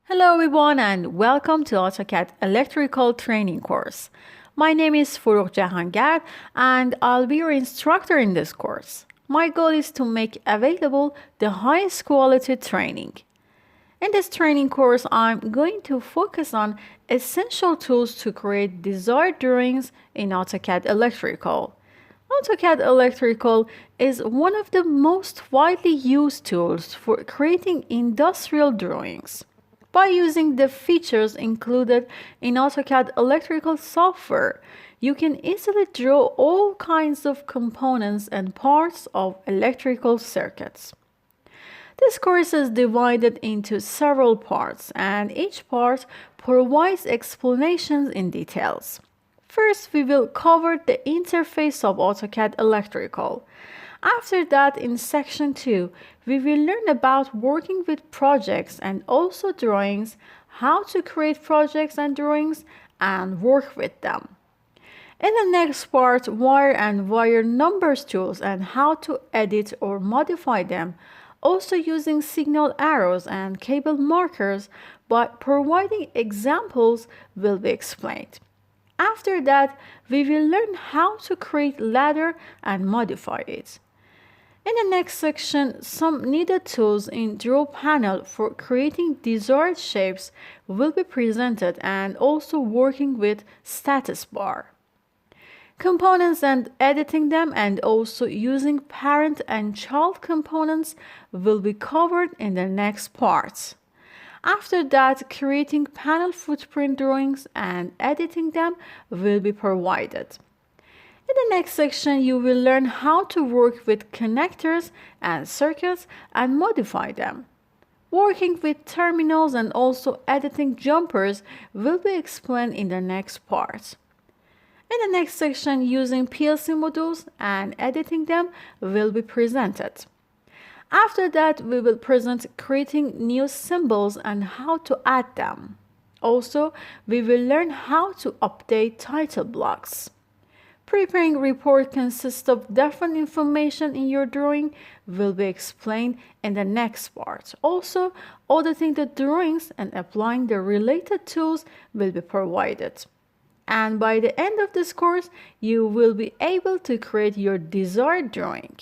Hello everyone and welcome to AutoCAD Electrical training course. My name is Furuq Jahangard and I'll be your instructor in this course. My goal is to make available the highest quality training. In this training course, I'm going to focus on essential tools to create desired drawings in AutoCAD Electrical. AutoCAD Electrical is one of the most widely used tools for creating industrial drawings. By using the features included in AutoCAD Electrical software, you can easily draw all kinds of components and parts of electrical circuits. This course is divided into several parts, and each part provides explanations in details. First, we will cover the interface of AutoCAD Electrical. After that, in section 2, we will learn about working with projects and also drawings, how to create projects and drawings, and work with them. In the next part, wire and wire numbers tools and how to edit or modify them, also using signal arrows and cable markers, but providing examples will be explained. After that, we will learn how to create ladder and modify it. In the next section, some needed tools in draw panel for creating desired shapes will be presented and also working with status bar. Components and editing them and also using parent and child components will be covered in the next parts. After that, creating panel footprint drawings and editing them will be provided. In the next section, you will learn how to work with connectors and circuits and modify them. Working with terminals and also editing jumpers will be explained in the next part. In the next section, using PLC modules and editing them will be presented. After that, we will present creating new symbols and how to add them. Also, we will learn how to update title blocks. Preparing report consists of different information in your drawing will be explained in the next part. Also, auditing the drawings and applying the related tools will be provided. And by the end of this course, you will be able to create your desired drawing.